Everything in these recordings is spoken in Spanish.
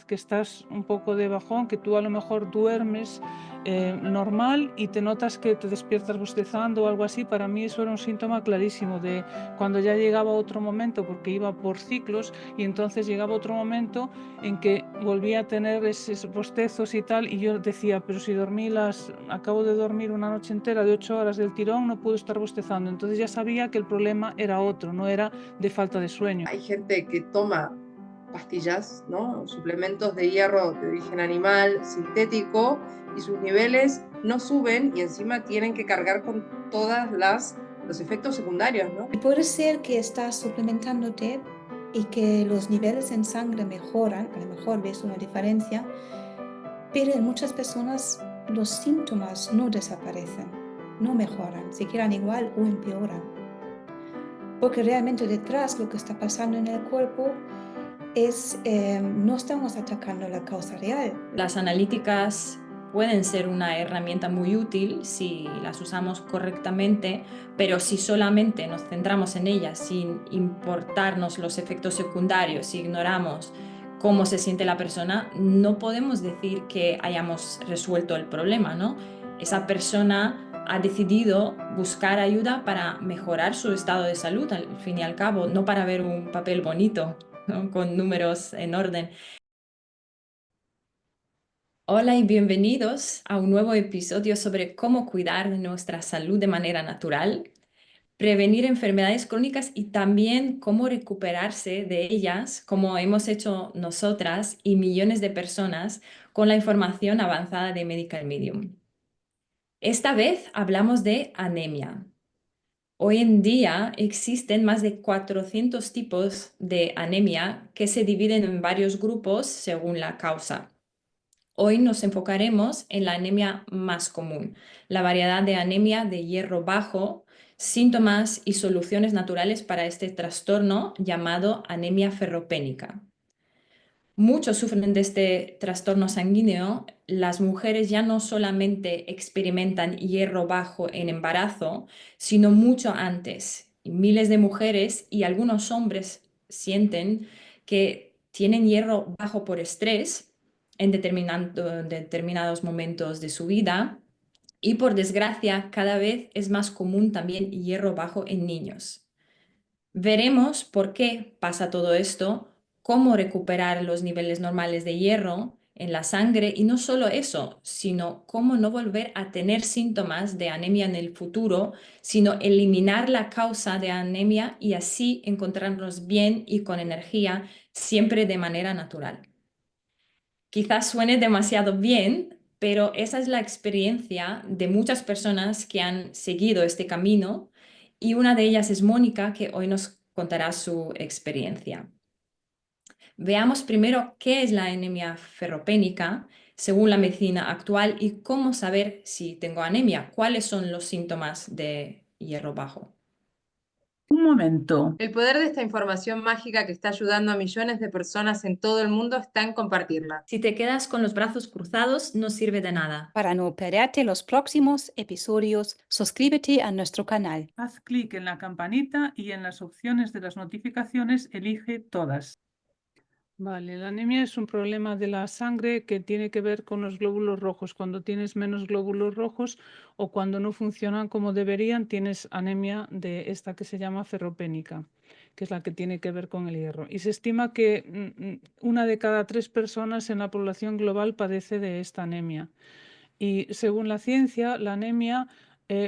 que estás un poco de bajón, que tú a lo mejor duermes normal y te notas que te despiertas bostezando o algo así. Para mí eso era un síntoma clarísimo de cuando ya llegaba otro momento, porque iba por ciclos, y entonces llegaba otro momento en que volvía a tener esos bostezos y tal, y yo decía, pero si acabo de dormir una noche entera de 8 horas del tirón, no puedo estar bostezando. Entonces ya sabía que el problema era otro, no era de falta de sueño. Hay gente que toma pastillas, ¿no? Suplementos de hierro de origen animal, sintético, y sus niveles no suben y encima tienen que cargar con los efectos secundarios, ¿no? Puede ser que estás suplementándote y que los niveles en sangre mejoran, a lo mejor ves una diferencia, pero en muchas personas los síntomas no desaparecen, no mejoran, se quedan igual o empeoran. Porque realmente detrás lo que está pasando en el cuerpo es, no estamos atacando la causa real. Las analíticas pueden ser una herramienta muy útil si las usamos correctamente, pero si solamente nos centramos en ellas sin importarnos los efectos secundarios, si ignoramos cómo se siente la persona, no podemos decir que hayamos resuelto el problema, ¿no? Esa persona ha decidido buscar ayuda para mejorar su estado de salud, al fin y al cabo, no para ver un papel bonito, ¿no? Con números en orden. Hola y bienvenidos a un nuevo episodio sobre cómo cuidar de nuestra salud de manera natural, prevenir enfermedades crónicas y también cómo recuperarse de ellas, como hemos hecho nosotras y millones de personas con la información avanzada de Medical Medium. Esta vez hablamos de anemia. Hoy en día existen más de 400 tipos de anemia que se dividen en varios grupos según la causa. Hoy nos enfocaremos en la anemia más común, la variedad de anemia de hierro bajo, síntomas y soluciones naturales para este trastorno llamado anemia ferropénica. Muchos sufren de este trastorno sanguíneo. Las mujeres ya no solamente experimentan hierro bajo en embarazo, sino mucho antes. Y miles de mujeres y algunos hombres sienten que tienen hierro bajo por estrés en determinados momentos de su vida. Y por desgracia, cada vez es más común también hierro bajo en niños. Veremos por qué pasa todo esto, cómo recuperar los niveles normales de hierro en la sangre y no solo eso, sino cómo no volver a tener síntomas de anemia en el futuro, sino eliminar la causa de anemia y así encontrarnos bien y con energía siempre de manera natural. Quizás suene demasiado bien, pero esa es la experiencia de muchas personas que han seguido este camino y una de ellas es Mónica, que hoy nos contará su experiencia. Veamos primero qué es la anemia ferropénica según la medicina actual y cómo saber si tengo anemia, cuáles son los síntomas de hierro bajo. Un momento. El poder de esta información mágica que está ayudando a millones de personas en todo el mundo está en compartirla. Si te quedas con los brazos cruzados, no sirve de nada. Para no perderte los próximos episodios, suscríbete a nuestro canal. Haz clic en la campanita y en las opciones de las notificaciones elige todas. Vale, la anemia es un problema de la sangre que tiene que ver con los glóbulos rojos. Cuando tienes menos glóbulos rojos o cuando no funcionan como deberían, tienes anemia de esta que se llama ferropénica, que es la que tiene que ver con el hierro. Y se estima que una de cada 3 personas en la población global padece de esta anemia. Y según la ciencia, la anemia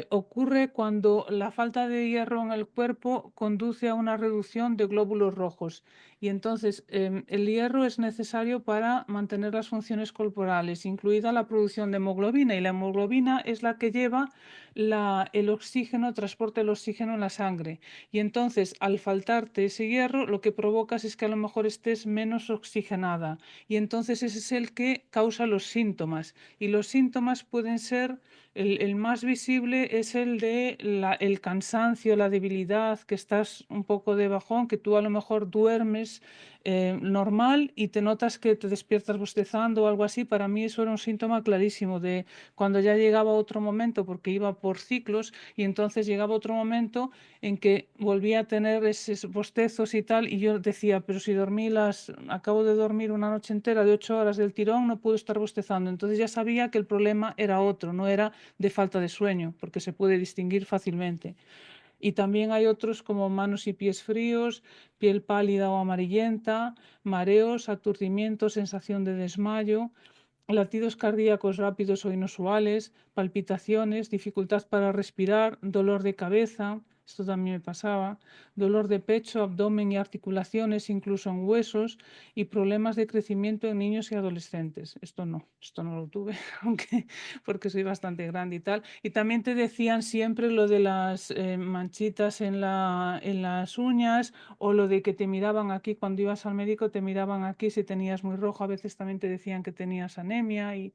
ocurre cuando la falta de hierro en el cuerpo conduce a una reducción de glóbulos rojos. Y entonces el hierro es necesario para mantener las funciones corporales, incluida la producción de hemoglobina. Y la hemoglobina es la que lleva el oxígeno, transporta el oxígeno en la sangre. Y entonces, al faltarte ese hierro, lo que provocas es que a lo mejor estés menos oxigenada. Y entonces ese es el que causa los síntomas. Y los síntomas pueden ser, el más visible es el de el cansancio, la debilidad, que estás un poco de bajón, que tú a lo mejor duermes duermes normal y te notas que te despiertas bostezando o algo así, para mí eso era un síntoma clarísimo de cuando ya llegaba otro momento, porque iba por ciclos, y entonces llegaba otro momento en que volvía a tener esos bostezos y tal, y yo decía, pero si acabo de dormir una noche entera de 8 horas del tirón, no puedo estar bostezando. Entonces ya sabía que el problema era otro, no era de falta de sueño, porque se puede distinguir fácilmente. Y también hay otros como manos y pies fríos, piel pálida o amarillenta, mareos, aturdimiento, sensación de desmayo, latidos cardíacos rápidos o inusuales, palpitaciones, dificultad para respirar, dolor de cabeza, esto también me pasaba, dolor de pecho, abdomen y articulaciones, incluso en huesos, y problemas de crecimiento en niños y adolescentes. Esto no lo tuve, aunque porque soy bastante grande y tal. Y también te decían siempre lo de las manchitas en las uñas, o lo de que te miraban aquí cuando ibas al médico, te miraban aquí si tenías muy rojo, a veces también te decían que tenías anemia y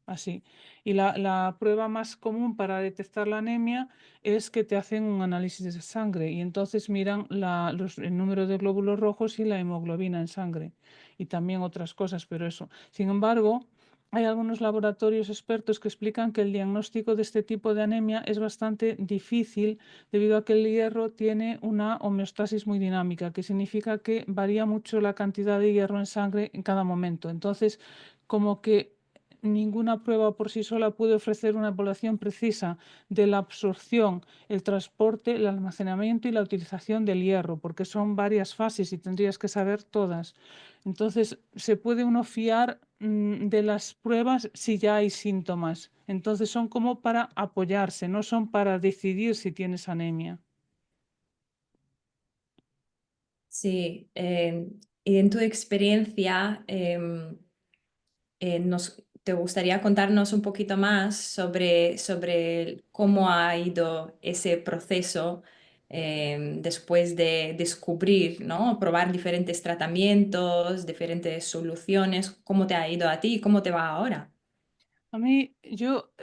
así. Y la prueba más común para detectar la anemia es que te hacen un análisis de sangre y entonces miran el número de glóbulos rojos y la hemoglobina en sangre y también otras cosas, pero eso. Sin embargo, hay algunos laboratorios expertos que explican que el diagnóstico de este tipo de anemia es bastante difícil debido a que el hierro tiene una homeostasis muy dinámica, que significa que varía mucho la cantidad de hierro en sangre en cada momento. Entonces, como que ninguna prueba por sí sola puede ofrecer una evaluación precisa de la absorción, el transporte, el almacenamiento y la utilización del hierro, porque son varias fases y tendrías que saber todas. Entonces, se puede uno fiar de las pruebas si ya hay síntomas. Entonces, son como para apoyarse, no son para decidir si tienes anemia. Sí, y en tu experiencia, ¿te gustaría contarnos un poquito más sobre cómo ha ido ese proceso después de descubrir, ¿no? Probar diferentes tratamientos, diferentes soluciones? ¿Cómo te ha ido a ti y cómo te va ahora? A mí,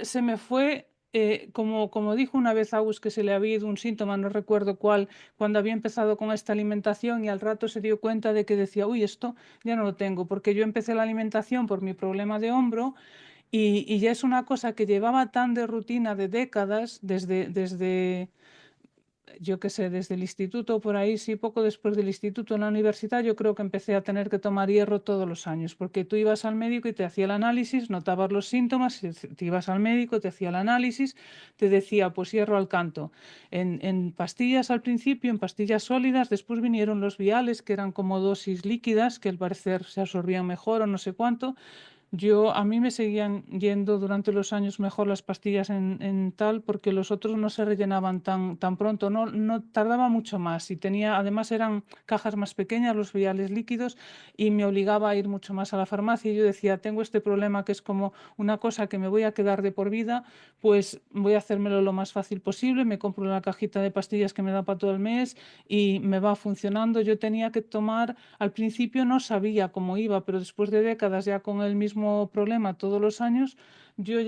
se me fue, como dijo una vez Agus que se le había ido un síntoma, no recuerdo cuál, cuando había empezado con esta alimentación y al rato se dio cuenta de que decía, uy, esto ya no lo tengo, porque yo empecé la alimentación por mi problema de hombro y ya es una cosa que llevaba tan de rutina de décadas, desde yo qué sé, desde el instituto, por ahí, sí, poco después del instituto en la universidad, yo creo que empecé a tener que tomar hierro todos los años, porque tú ibas al médico y te hacía el análisis, notabas los síntomas, y te ibas al médico, te hacía el análisis, te decía, pues hierro al canto. En pastillas al principio, en pastillas sólidas, después vinieron los viales, que eran como dosis líquidas, que al parecer se absorbían mejor o no sé cuánto. A mí me seguían yendo durante los años mejor las pastillas en tal porque los otros no se rellenaban tan pronto, no tardaba mucho más y además eran cajas más pequeñas, los viales líquidos y me obligaba a ir mucho más a la farmacia y yo decía, tengo este problema que es como una cosa que me voy a quedar de por vida, pues voy a hacérmelo lo más fácil posible, me compro una cajita de pastillas que me da para todo el mes y me va funcionando. Yo tenía que tomar, al principio no sabía cómo iba, pero después de décadas ya con el mismo problema todos los años, yo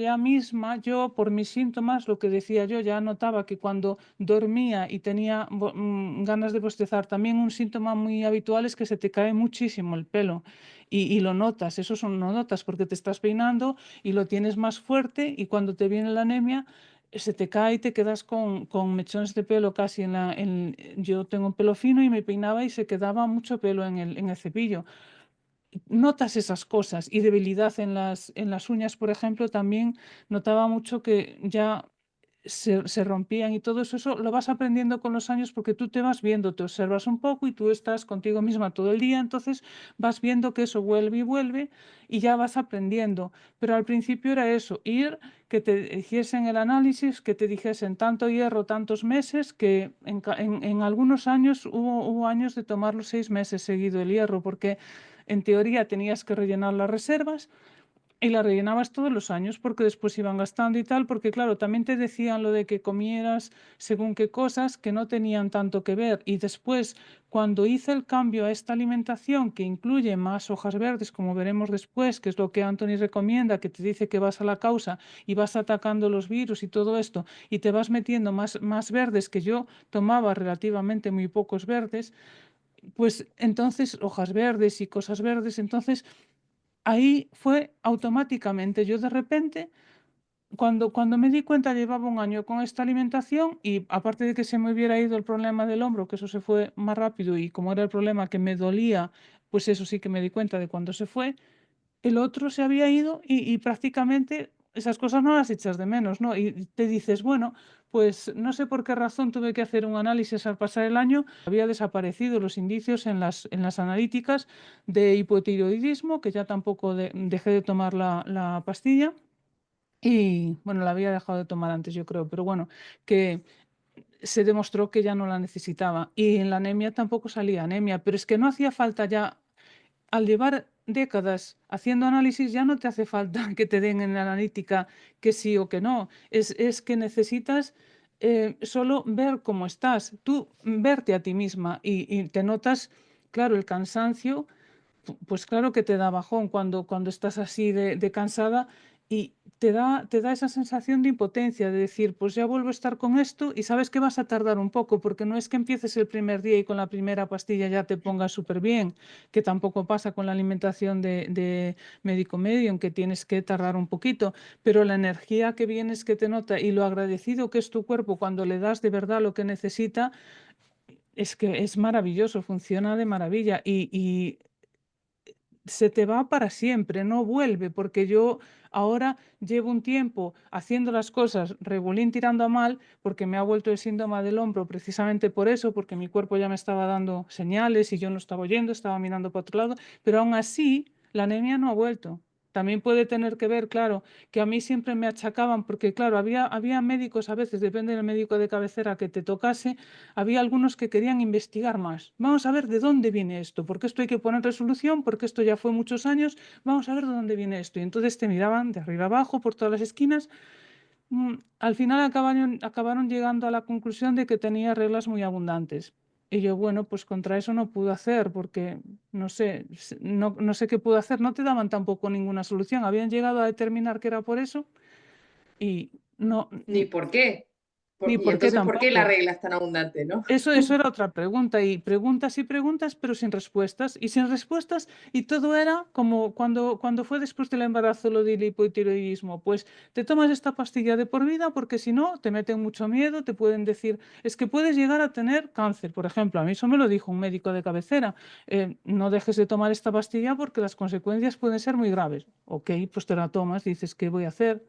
por mis síntomas, lo que decía yo, ya notaba que cuando dormía y tenía ganas de bostezar, también un síntoma muy habitual es que se te cae muchísimo el pelo y lo notas, lo notas porque te estás peinando y lo tienes más fuerte y cuando te viene la anemia se te cae y te quedas con mechones de pelo casi yo tengo un pelo fino y me peinaba y se quedaba mucho pelo en el cepillo. Notas esas cosas y debilidad en las uñas, por ejemplo, también notaba mucho que ya se rompían y todo eso, eso lo vas aprendiendo con los años porque tú te vas viendo, te observas un poco y tú estás contigo misma todo el día, entonces vas viendo que eso vuelve y vuelve y ya vas aprendiendo. Pero al principio era eso, que te hiciesen el análisis, que te dijesen tanto hierro, tantos meses, que en algunos años hubo años de tomar los 6 meses seguido el hierro, porque en teoría tenías que rellenar las reservas y la rellenabas todos los años porque después iban gastando y tal, porque claro, también te decían lo de que comieras según qué cosas que no tenían tanto que ver. Y después, cuando hice el cambio a esta alimentación que incluye más hojas verdes, como veremos después, que es lo que Anthony recomienda, que te dice que vas a la causa y vas atacando los virus y todo esto, y te vas metiendo más verdes, que yo tomaba relativamente muy pocos verdes, pues entonces hojas verdes y cosas verdes, entonces ahí fue automáticamente, yo de repente, cuando me di cuenta llevaba un año con esta alimentación y aparte de que se me hubiera ido el problema del hombro, que eso se fue más rápido y como era el problema que me dolía, pues eso sí que me di cuenta de cuando se fue, el otro se había ido y prácticamente esas cosas no las echas de menos, ¿no? Y te dices, bueno, pues no sé por qué razón tuve que hacer un análisis al pasar el año, había desaparecido los indicios en las analíticas de hipotiroidismo, que ya tampoco dejé de tomar la pastilla. Y bueno, la había dejado de tomar antes, yo creo, pero bueno, que se demostró que ya no la necesitaba. Y en la anemia tampoco salía anemia, pero es que no hacía falta ya, al llevar décadas haciendo análisis, ya no te hace falta que te den en la analítica que sí o que no. Es que necesitas solo ver cómo estás, tú verte a ti misma y te notas, claro, el cansancio pues claro que te da bajón cuando estás así de cansada y te da esa sensación de impotencia, de decir, pues ya vuelvo a estar con esto y sabes que vas a tardar un poco, porque no es que empieces el primer día y con la primera pastilla ya te pongas súper bien, que tampoco pasa con la alimentación de médico medio, en que tienes que tardar un poquito, pero la energía que vienes que te nota y lo agradecido que es tu cuerpo cuando le das de verdad lo que necesita, es que es maravilloso, funciona de maravilla y se te va para siempre, no vuelve, porque yo ahora llevo un tiempo haciendo las cosas regulín tirando a mal, porque me ha vuelto el síndrome del hombro precisamente por eso, porque mi cuerpo ya me estaba dando señales y yo no estaba oyendo, estaba mirando para otro lado, pero aún así la anemia no ha vuelto. También puede tener que ver, claro, que a mí siempre me achacaban, porque claro, había médicos a veces, depende del médico de cabecera que te tocase, había algunos que querían investigar más. Vamos a ver de dónde viene esto, porque esto hay que poner resolución, porque esto ya fue muchos años, vamos a ver de dónde viene esto. Y entonces te miraban de arriba abajo por todas las esquinas. Al final acabaron llegando a la conclusión de que tenía reglas muy abundantes. Y yo, bueno, pues contra eso no pude hacer, porque no sé, no sé qué puedo hacer. No te daban tampoco ninguna solución. Habían llegado a determinar que era por eso y no, Ni por qué. ni Y por qué entonces, ¿por qué la tampoco. regla es tan abundante, no? Eso era otra pregunta, y preguntas, pero sin respuestas, y sin respuestas, y todo era como cuando fue después del embarazo lo del hipotiroidismo, pues te tomas esta pastilla de por vida porque si no te meten mucho miedo, te pueden decir, es que puedes llegar a tener cáncer, por ejemplo, a mí eso me lo dijo un médico de cabecera, no dejes de tomar esta pastilla porque las consecuencias pueden ser muy graves. Ok, pues te la tomas, dices, ¿qué voy a hacer?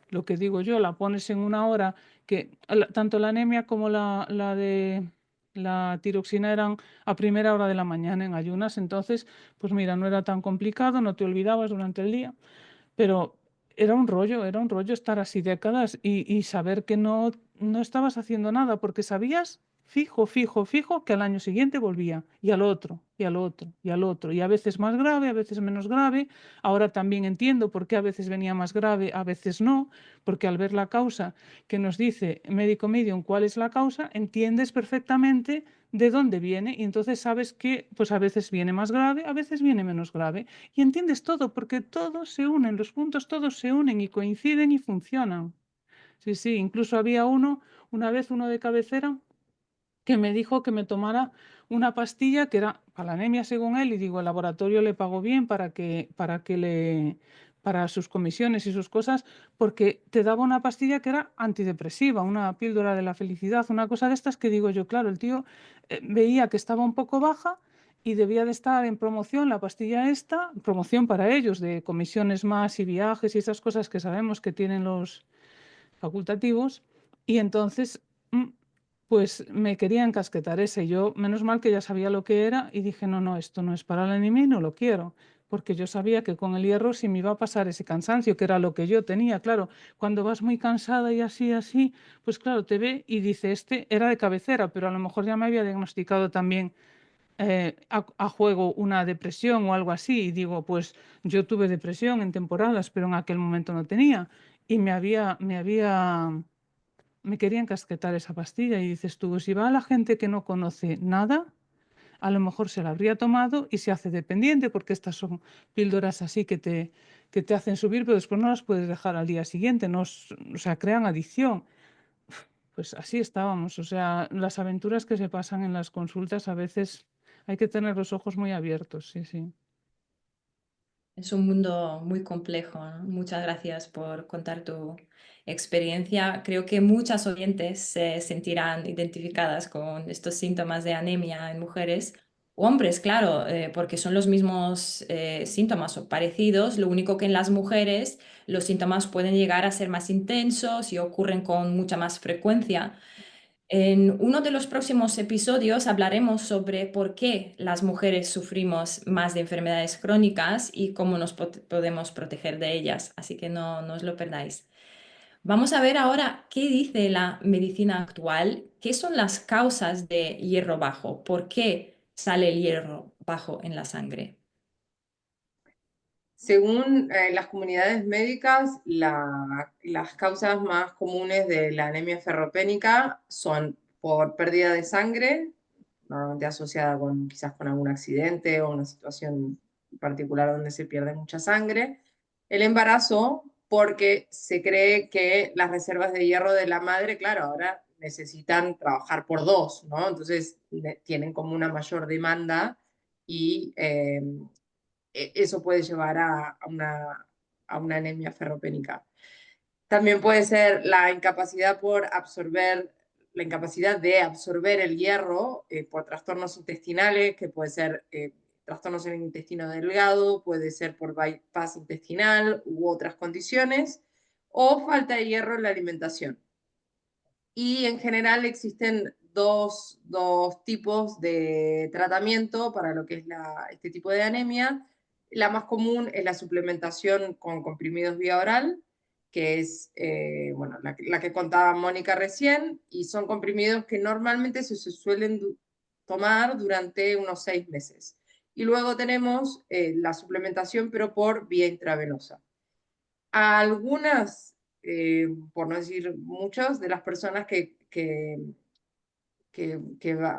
Lo que digo yo, la pones en una hora que tanto la anemia como la de la tiroxina eran a primera hora de la mañana en ayunas, entonces, pues mira, no era tan complicado, no te olvidabas durante el día, pero era un rollo estar así décadas y saber que no estabas haciendo nada, porque sabías fijo, fijo, fijo que al año siguiente volvía, y al otro, y al otro, y al otro, y a veces más grave, a veces menos grave. Ahora también entiendo por qué a veces venía más grave, a veces no, porque al ver la causa que nos dice médico medium cuál es la causa, entiendes perfectamente de dónde viene y entonces sabes que pues a veces viene más grave, a veces viene menos grave y entiendes todo porque todos se unen, los puntos todos se unen y coinciden y funcionan. Sí, sí, incluso había una vez uno de cabecera que me dijo que me tomara una pastilla que era para la anemia según él y digo, el laboratorio le pagó bien para sus comisiones y sus cosas, porque te daba una pastilla que era antidepresiva, una píldora de la felicidad, una cosa de estas que digo yo, claro, el tío veía que estaba un poco baja y debía de estar en promoción la pastilla esta, promoción para ellos de comisiones más y viajes y esas cosas que sabemos que tienen los facultativos, y entonces, pues me quería encasquetar ese. Yo, menos mal que ya sabía lo que era y dije, no, no, esto no es para la anemia y no lo quiero, porque yo sabía que con el hierro sí me iba a pasar ese cansancio, que era lo que yo tenía. Claro, cuando vas muy cansada y así, así, pues claro, te ve y dice, este era de cabecera, pero a lo mejor ya me había diagnosticado también a juego una depresión o algo así. Y digo, pues yo tuve depresión en temporadas, pero en aquel momento no tenía. Y me quería encasquetar esa pastilla. Y dices tú, si va a la gente que no conoce nada, a lo mejor se la habría tomado y se hace dependiente, porque estas son píldoras así que te hacen subir, pero después no las puedes dejar al día siguiente, no, o sea, crean adicción. Pues así estábamos, o sea, las aventuras que se pasan en las consultas a veces hay que tener los ojos muy abiertos, sí, sí. Es un mundo muy complejo, ¿no? Muchas gracias por contar tu experiencia. Creo que muchas oyentes se sentirán identificadas con estos síntomas de anemia en mujeres. Hombres, claro, porque son los mismos síntomas o parecidos, lo único que en las mujeres los síntomas pueden llegar a ser más intensos y ocurren con mucha más frecuencia. En uno de los próximos episodios hablaremos sobre por qué las mujeres sufrimos más de enfermedades crónicas y cómo nos podemos proteger de ellas, así que no os lo perdáis. Vamos a ver ahora qué dice la medicina actual, qué son las causas de hierro bajo, por qué sale el hierro bajo en la sangre. Según las comunidades médicas, las causas más comunes de la anemia ferropénica son por pérdida de sangre, normalmente asociada quizás con algún accidente o una situación particular donde se pierde mucha sangre. El embarazo, porque se cree que las reservas de hierro de la madre, claro, ahora necesitan trabajar por dos, ¿no? Entonces tienen como una mayor demanda y eso puede llevar a una anemia ferropénica. También puede ser la incapacidad la incapacidad de absorber el hierro por trastornos intestinales, que puede ser trastornos en el intestino delgado, puede ser por bypass intestinal u otras condiciones, o falta de hierro en la alimentación. Y en general existen dos tipos de tratamiento para lo que es este tipo de anemia. La más común es la suplementación con comprimidos vía oral, que es bueno, la que contaba Mónica recién, y son comprimidos que normalmente se suelen tomar durante unos 6 meses. Y luego tenemos la suplementación, pero por vía intravenosa. Algunas, por no decir muchas, de las personas que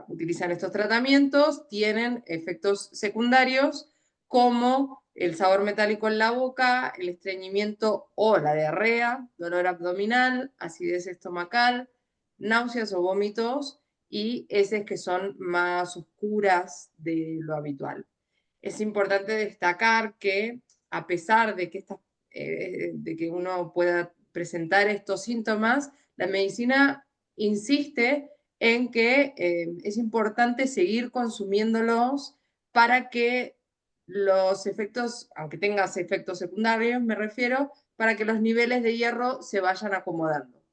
utilizan estos tratamientos tienen efectos secundarios como el sabor metálico en la boca, el estreñimiento o la diarrea, dolor abdominal, acidez estomacal, náuseas o vómitos y heces que son más oscuras de lo habitual. Es importante destacar que a pesar de que, de que uno pueda presentar estos síntomas, la medicina insiste en que es importante seguir consumiéndolos para que los efectos, aunque tengas efectos secundarios, me refiero, para que los niveles de hierro se vayan acomodando.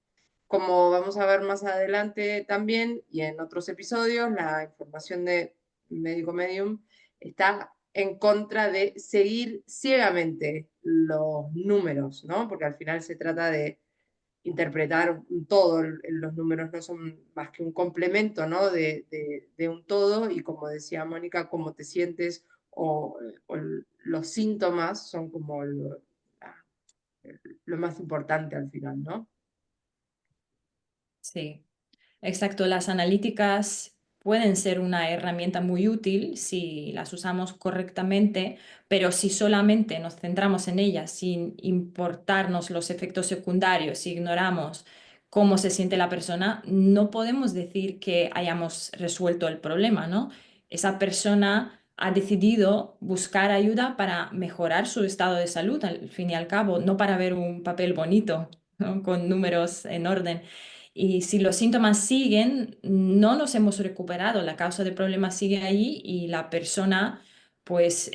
Como vamos a ver más adelante también y en otros episodios, la información de Médico Medium está en contra de seguir ciegamente los números, ¿no? Porque al final se trata de interpretar un todo, los números no son más que un complemento, ¿no? de un todo, y como decía Mónica, cómo te sientes o los síntomas son como lo más importante al final, ¿no? Sí. Exacto, las analíticas pueden ser una herramienta muy útil si las usamos correctamente, pero si solamente nos centramos en ellas sin importarnos los efectos secundarios, si ignoramos cómo se siente la persona, no podemos decir que hayamos resuelto el problema, ¿no? Esa persona ha decidido buscar ayuda para mejorar su estado de salud, al fin y al cabo, no para ver un papel bonito, ¿no? Con números en orden. Y si los síntomas siguen, no nos hemos recuperado, la causa del problema sigue ahí y la persona pues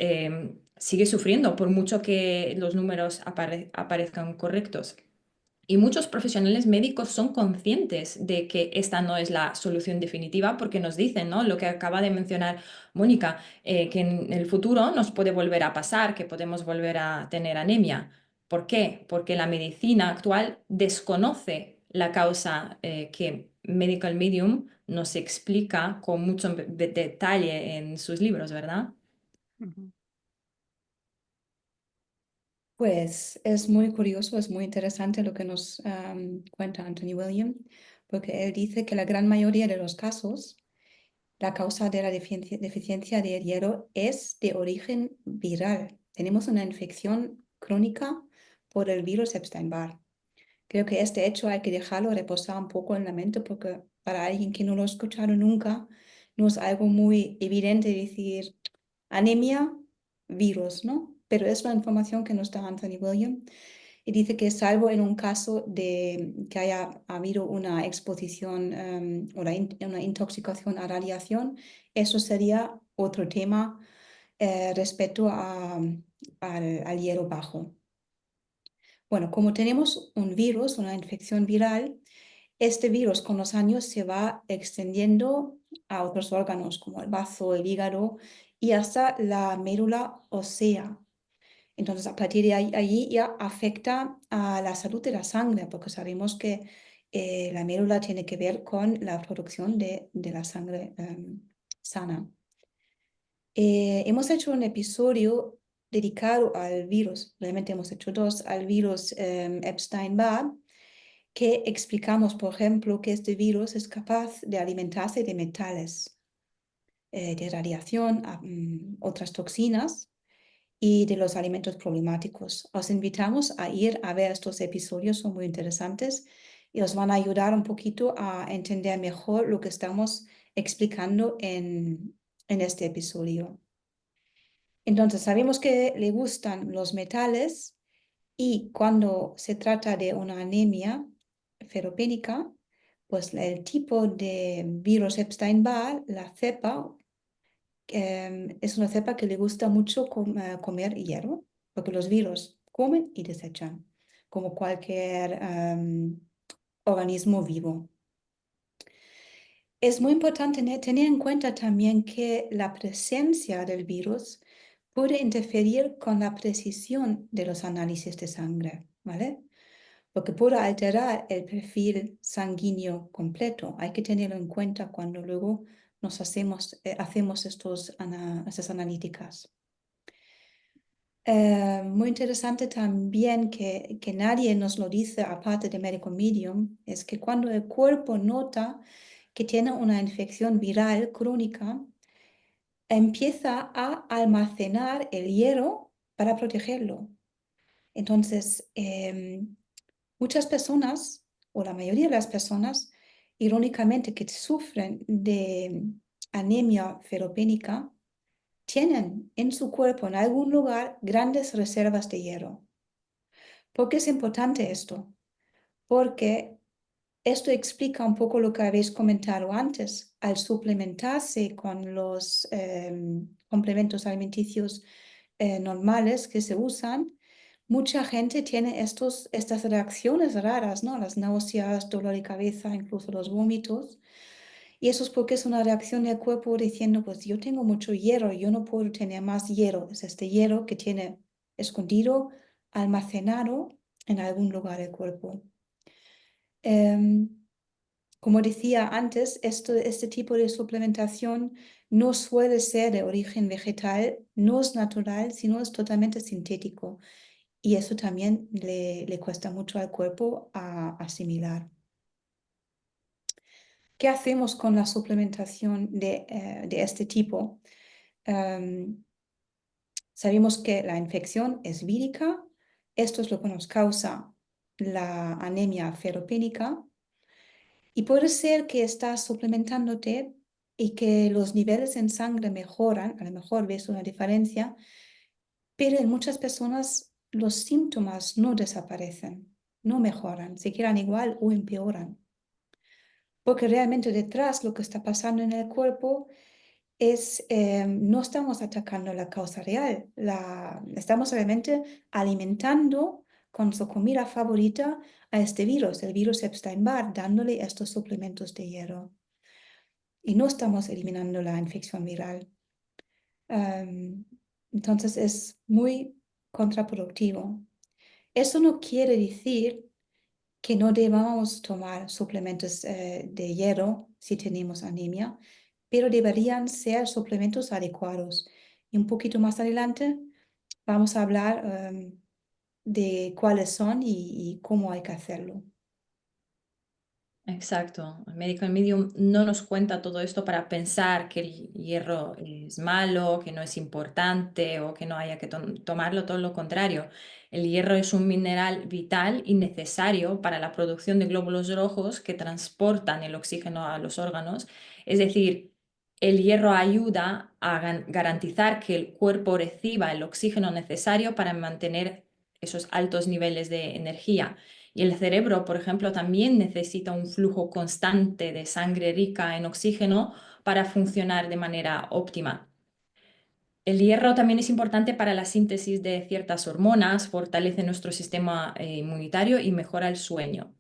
sigue sufriendo por mucho que los números aparezcan correctos. Y muchos profesionales médicos son conscientes de que esta no es la solución definitiva porque nos dicen, ¿no? Lo que acaba de mencionar Mónica, que en el futuro nos puede volver a pasar, que podemos volver a tener anemia. ¿Por qué? Porque la medicina actual desconoce la causa que Medical Medium nos explica con mucho detalle en sus libros, ¿verdad? Ujú. Pues es muy curioso, es muy interesante lo que nos cuenta Anthony William, porque él dice que la gran mayoría de los casos, la causa de la deficiencia de hierro es de origen viral. Tenemos una infección crónica por el virus Epstein-Barr. Creo que este hecho hay que dejarlo reposar un poco en la mente porque para alguien que no lo ha escuchado nunca, no es algo muy evidente decir anemia, virus, ¿no? Pero es la información que nos da Anthony William y dice que salvo en un caso de que haya habido una exposición o una intoxicación a radiación, eso sería otro tema respecto al hierro bajo. Bueno, como tenemos un virus, una infección viral, este virus con los años se va extendiendo a otros órganos como el bazo, el hígado y hasta la médula ósea. Entonces, a partir de ahí ya afecta a la salud de la sangre, porque sabemos que la médula tiene que ver con la producción de la sangre sana. Hemos hecho un episodio dedicado al virus, realmente hemos hecho dos, al virus Epstein-Barr, que explicamos, por ejemplo, que este virus es capaz de alimentarse de metales, de radiación, otras toxinas y de los alimentos problemáticos. Os invitamos a ir a ver estos episodios, son muy interesantes y os van a ayudar un poquito a entender mejor lo que estamos explicando en este episodio. Entonces, sabemos que le gustan los metales y cuando se trata de una anemia ferropénica, pues el tipo de virus Epstein-Barr, la cepa, es una cepa que le gusta mucho comer hierro, porque los virus comen y desechan, como cualquier organismo vivo. Es muy importante tener en cuenta también que la presencia del virus puede interferir con la precisión de los análisis de sangre, ¿vale? Porque puede alterar el perfil sanguíneo completo. Hay que tenerlo en cuenta cuando luego nos hacemos estas analíticas. Muy interesante también que nadie nos lo dice aparte de Medical Medium, es que cuando el cuerpo nota que tiene una infección viral crónica, empieza a almacenar el hierro para protegerlo. Entonces, muchas personas, o la mayoría de las personas, irónicamente, que sufren de anemia ferropénica, tienen en su cuerpo, en algún lugar, grandes reservas de hierro. ¿Por qué es importante esto? Porque esto explica un poco lo que habéis comentado antes. Al suplementarse con los complementos alimenticios normales que se usan, mucha gente tiene estas reacciones raras, ¿no? Las náuseas, dolor de cabeza, incluso los vómitos. Y eso es porque es una reacción del cuerpo diciendo, pues yo tengo mucho hierro, yo no puedo tener más hierro. Es este hierro que tiene escondido, almacenado en algún lugar del cuerpo. Como decía antes, este tipo de suplementación no suele ser de origen vegetal, no es natural, sino es totalmente sintético. Y eso también le cuesta mucho al cuerpo a asimilar. ¿Qué hacemos con la suplementación de este tipo? Sabemos que la infección es vírica. Esto es lo que nos causa la anemia ferropénica. Y puede ser que estás suplementándote y que los niveles en sangre mejoran, a lo mejor ves una diferencia, pero en muchas personas los síntomas no desaparecen, no mejoran, se quedan igual o empeoran. Porque realmente detrás lo que está pasando en el cuerpo es, no estamos atacando la causa real, estamos realmente alimentando con su comida favorita a este virus, el virus Epstein-Barr, dándole estos suplementos de hierro. Y no estamos eliminando la infección viral. Entonces es muy contraproductivo. Eso no quiere decir que no debamos tomar suplementos de hierro si tenemos anemia, pero deberían ser suplementos adecuados. Y un poquito más adelante vamos a hablar de cuáles son y cómo hay que hacerlo. Exacto. El Medical Medium no nos cuenta todo esto para pensar que el hierro es malo, que no es importante o que no haya que tomarlo, todo lo contrario. El hierro es un mineral vital y necesario para la producción de glóbulos rojos que transportan el oxígeno a los órganos. Es decir, El hierro ayuda a garantizar que el cuerpo reciba el oxígeno necesario para mantener esos altos niveles de energía. Y el cerebro, por ejemplo, también necesita un flujo constante de sangre rica en oxígeno para funcionar de manera óptima. El hierro también es importante para la síntesis de ciertas hormonas, fortalece nuestro sistema inmunitario y mejora el sueño.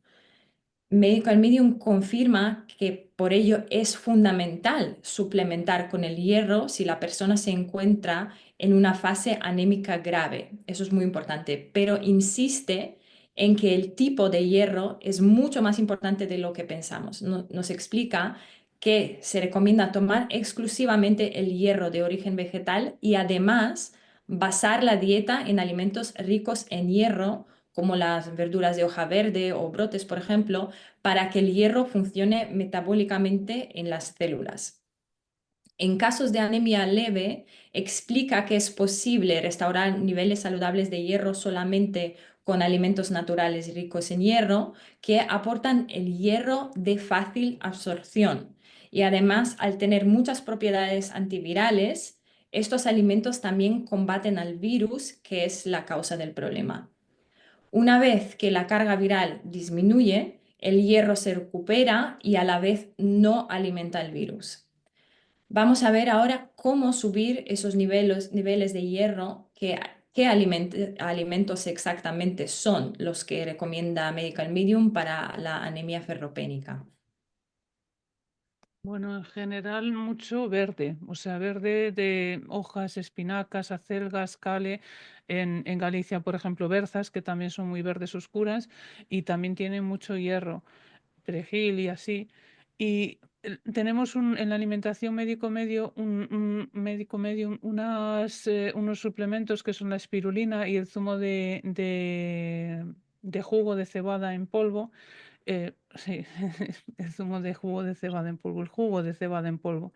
Medical Medium confirma que por ello es fundamental suplementar con el hierro si la persona se encuentra en una fase anémica grave. Eso es muy importante, pero insiste en que el tipo de hierro es mucho más importante de lo que pensamos. Nos explica que se recomienda tomar exclusivamente el hierro de origen vegetal y además basar la dieta en alimentos ricos en hierro, como las verduras de hoja verde o brotes, por ejemplo, para que el hierro funcione metabólicamente en las células. En casos de anemia leve, explica que es posible restaurar niveles saludables de hierro solamente con alimentos naturales ricos en hierro, que aportan el hierro de fácil absorción. Y además, al tener muchas propiedades antivirales, estos alimentos también combaten al virus, que es la causa del problema. Una vez que la carga viral disminuye, el hierro se recupera y a la vez no alimenta el virus. Vamos a ver ahora cómo subir esos niveles de hierro, qué alimentos exactamente son los que recomienda Medical Medium para la anemia ferropénica. Bueno, en general mucho verde, o sea, verde de hojas, espinacas, acelgas, cale. En Galicia, por ejemplo, berzas, que también son muy verdes oscuras y también tienen mucho hierro, perejil y así. Y tenemos en la alimentación médico medio, un médico medio, unos suplementos que son la espirulina y el zumo de jugo de cebada en polvo. Sí, el zumo de jugo de cebada en polvo, el jugo de cebada en polvo.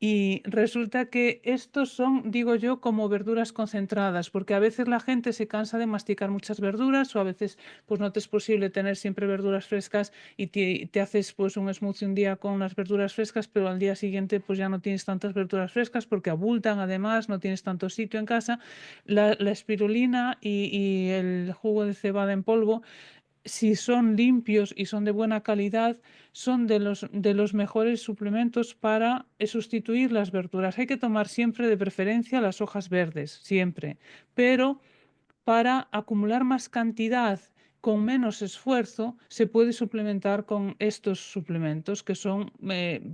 Y resulta que estos son, digo yo, como verduras concentradas, porque a veces la gente se cansa de masticar muchas verduras o a veces pues no te es posible tener siempre verduras frescas y te haces pues un smoothie un día con las verduras frescas, pero al día siguiente pues ya no tienes tantas verduras frescas porque abultan, además no tienes tanto sitio en casa. La espirulina y el jugo de cebada en polvo, si son limpios y son de buena calidad, son de los mejores suplementos para sustituir las verduras. Hay que tomar siempre de preferencia las hojas verdes, siempre, pero para acumular más cantidad con menos esfuerzo, se puede suplementar con estos suplementos, que son,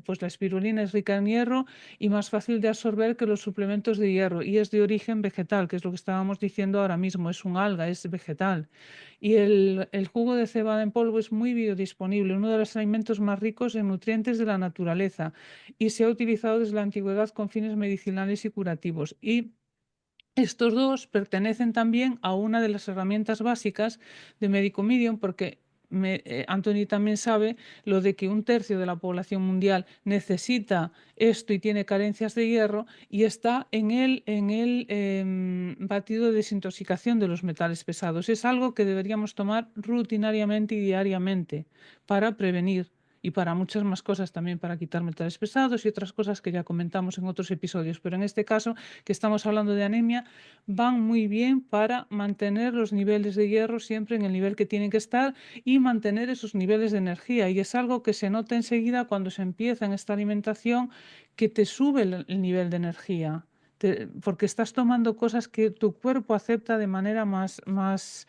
pues la espirulina es rica en hierro y más fácil de absorber que los suplementos de hierro, y es de origen vegetal, que es lo que estábamos diciendo ahora mismo, es un alga, es vegetal. Y el jugo de cebada en polvo es muy biodisponible, uno de los alimentos más ricos en nutrientes de la naturaleza, y se ha utilizado desde la antigüedad con fines medicinales y curativos. Y estos dos pertenecen también a una de las herramientas básicas de Medical Medium, porque Anthony también sabe lo de que un tercio de la población mundial necesita esto y tiene carencias de hierro, y está en el batido de desintoxicación de los metales pesados. Es algo que deberíamos tomar rutinariamente y diariamente para prevenir. Y para muchas más cosas también, para quitar metales pesados y otras cosas que ya comentamos en otros episodios. Pero en este caso, que estamos hablando de anemia, van muy bien para mantener los niveles de hierro siempre en el nivel que tienen que estar y mantener esos niveles de energía. Y es algo que se nota enseguida cuando se empieza en esta alimentación, que te sube el nivel de energía, porque estás tomando cosas que tu cuerpo acepta de manera más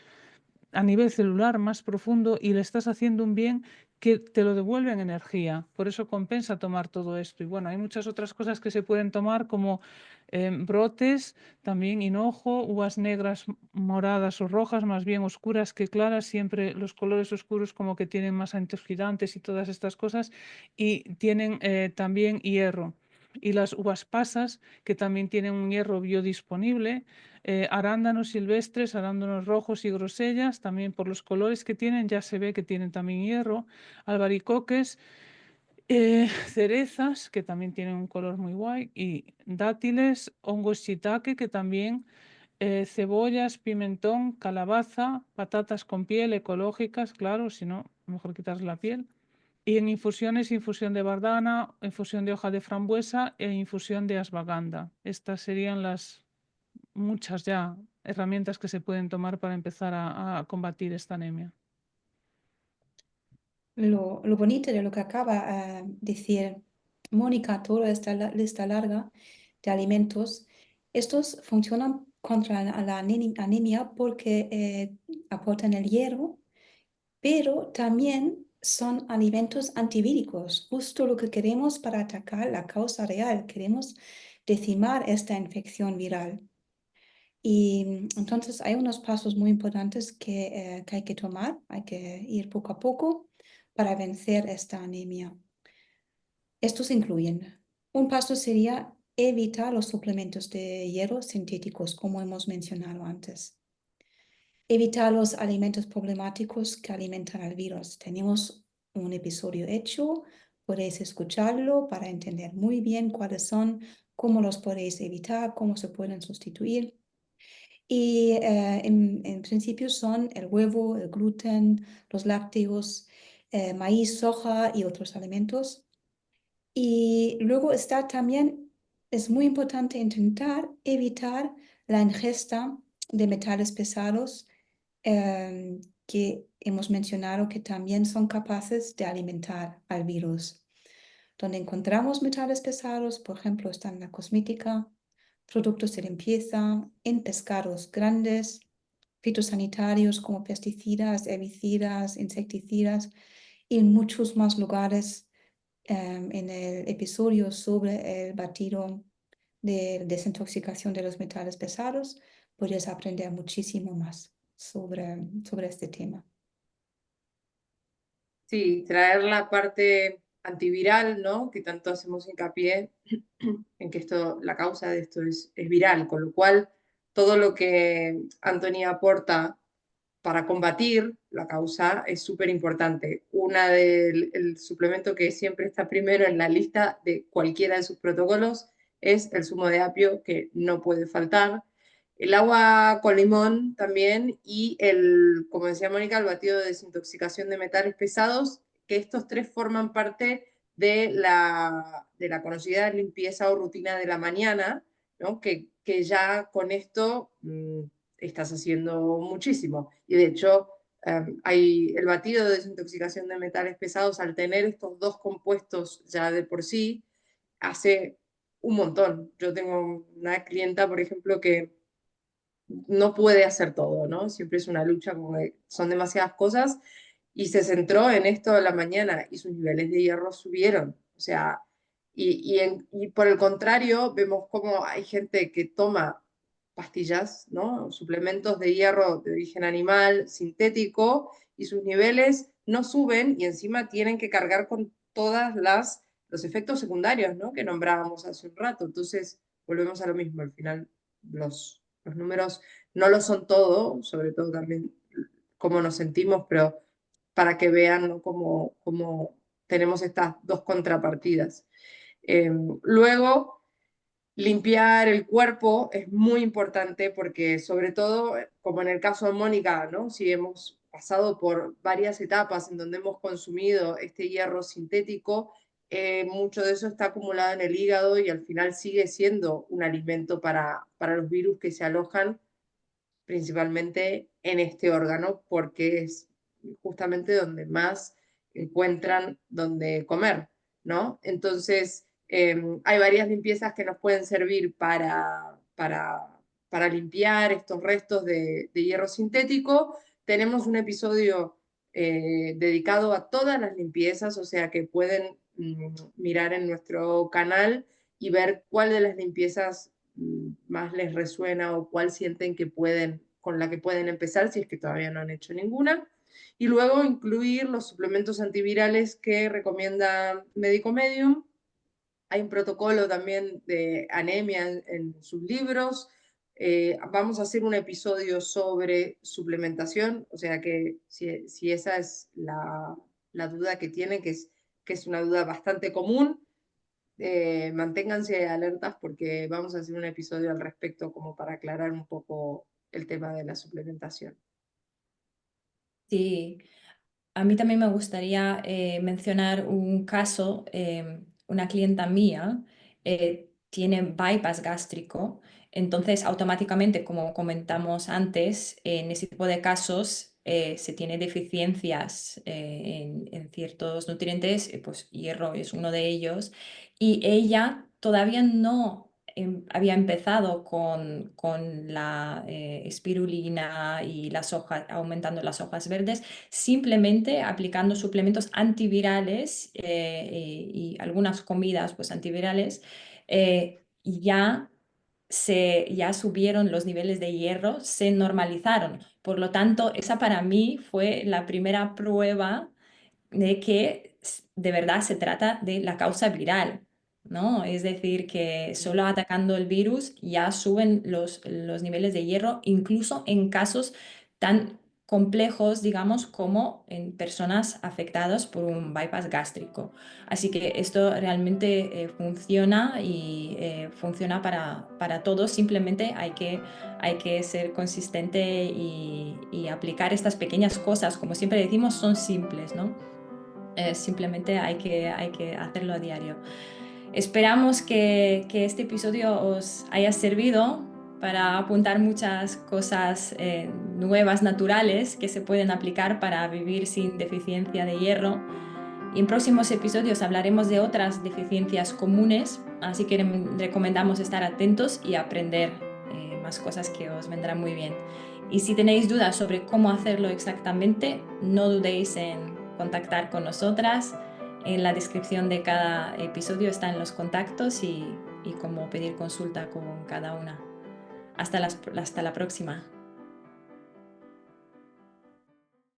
a nivel celular, más profundo, y le estás haciendo un bien que te lo devuelve en energía. Por eso compensa tomar todo esto. Y bueno, hay muchas otras cosas que se pueden tomar, como brotes, también hinojo, uvas negras, moradas o rojas, más bien oscuras que claras, siempre los colores oscuros como que tienen más antioxidantes y todas estas cosas, y tienen también hierro. Y las uvas pasas, que también tienen un hierro biodisponible, arándanos silvestres, arándanos rojos y grosellas, también por los colores que tienen ya se ve que tienen también hierro, albaricoques, cerezas, que también tienen un color muy guay, y dátiles, hongos shiitake, que también, cebollas, pimentón, calabaza, patatas con piel ecológicas, claro, si no, mejor quitarle la piel. Y en infusiones, infusión de bardana, infusión de hoja de frambuesa e infusión de ashwagandha. Estas serían las muchas ya herramientas que se pueden tomar para empezar a combatir esta anemia. Lo bonito de lo que acaba de decir Mónica, toda esta lista larga de alimentos, estos funcionan contra la anemia porque aportan el hierro, pero también son alimentos antivíricos, justo lo que queremos para atacar la causa real. Queremos decimar esta infección viral. Y entonces hay unos pasos muy importantes que hay que tomar, hay que ir poco a poco para vencer esta anemia. Estos incluyen, un paso sería evitar los suplementos de hierro sintéticos, como hemos mencionado antes. Evitar los alimentos problemáticos que alimentan al virus. Tenemos un episodio hecho, podéis escucharlo para entender muy bien cuáles son, cómo los podéis evitar, cómo se pueden sustituir. Y en principio son el huevo, el gluten, los lácteos, maíz, soja y otros alimentos. Y luego está también, es muy importante intentar evitar la ingesta de metales pesados que hemos mencionado que también son capaces de alimentar al virus. Donde encontramos metales pesados, por ejemplo, está en la cosmética, productos de limpieza, en pescados grandes, fitosanitarios como pesticidas, herbicidas, insecticidas y en muchos más lugares. En el episodio sobre el batido de desintoxicación de los metales pesados, podrías aprender muchísimo más sobre este tema. Sí, traer la parte antiviral, ¿no? Que tanto hacemos hincapié en que esto, la causa de esto es viral, con lo cual todo lo que Antonia aporta para combatir la causa es súper importante. El suplemento que siempre está primero en la lista de cualquiera de sus protocolos es el zumo de apio, que no puede faltar. El agua con limón también y como decía Mónica, el batido de desintoxicación de metales pesados, que estos tres forman parte de la conocida limpieza o rutina de la mañana, ¿no? Que ya con esto estás haciendo muchísimo. Y de hecho, hay el batido de desintoxicación de metales pesados, al tener estos dos compuestos ya de por sí, hace un montón. Yo tengo una clienta, por ejemplo, que no puede hacer todo, ¿no? Siempre es una lucha, como que son demasiadas cosas, y se centró en esto de la mañana y sus niveles de hierro subieron. O sea, y por el contrario, vemos cómo hay gente que toma pastillas, ¿no? Suplementos de hierro de origen animal, sintético, y sus niveles no suben y encima tienen que cargar con los efectos secundarios, ¿no? Que nombrábamos hace un rato. Entonces, volvemos a lo mismo. Al final, los números no lo son todo, sobre todo también cómo nos sentimos, pero para que vean, ¿no? cómo tenemos estas dos contrapartidas. Luego, limpiar el cuerpo es muy importante porque sobre todo, como en el caso de Mónica, ¿no? Si hemos pasado por varias etapas en donde hemos consumido este hierro sintético, mucho de eso está acumulado en el hígado y al final sigue siendo un alimento para los virus que se alojan principalmente en este órgano porque es justamente donde más encuentran donde comer, ¿no? Entonces, hay varias limpiezas que nos pueden servir para limpiar estos restos de hierro sintético. Tenemos un episodio dedicado a todas las limpiezas, o sea que pueden mirar en nuestro canal y ver cuál de las limpiezas más les resuena o cuál sienten que con la que pueden empezar si es que todavía no han hecho ninguna. Y luego incluir los suplementos antivirales que recomienda Médico Medium. Hay un protocolo también de anemia en sus libros. Vamos a hacer un episodio sobre suplementación, o sea que si esa es la duda que tienen, que es una duda bastante común, manténganse alertas porque vamos a hacer un episodio al respecto como para aclarar un poco el tema de la suplementación. Sí, A mí también me gustaría mencionar un caso. Una clienta mía tiene bypass gástrico, entonces automáticamente, como comentamos antes, en ese tipo de casos se tiene deficiencias en ciertos nutrientes, pues hierro es uno de ellos, y ella todavía no había empezado con la espirulina y las hojas, aumentando las hojas verdes, simplemente aplicando suplementos antivirales y algunas comidas pues, antivirales, ya ya subieron los niveles de hierro, se normalizaron. Por lo tanto, esa para mí fue la primera prueba de que de verdad se trata de la causa viral, ¿no? Es decir, que solo atacando el virus ya suben los niveles de hierro, incluso en casos tan complejos, digamos, como en personas afectadas por un bypass gástrico. Así que esto realmente funciona y funciona para todos. Simplemente hay que ser consistente y aplicar estas pequeñas cosas. Como siempre decimos, son simples, ¿no? Simplemente hay que hacerlo a diario. Esperamos que este episodio os haya servido para apuntar muchas cosas nuevas, naturales, que se pueden aplicar para vivir sin deficiencia de hierro. Y en próximos episodios hablaremos de otras deficiencias comunes, así que recomendamos estar atentos y aprender más cosas que os vendrán muy bien. Y si tenéis dudas sobre cómo hacerlo exactamente, no dudéis en contactar con nosotras. En la descripción de cada episodio están los contactos y cómo pedir consulta con cada una. Hasta la próxima.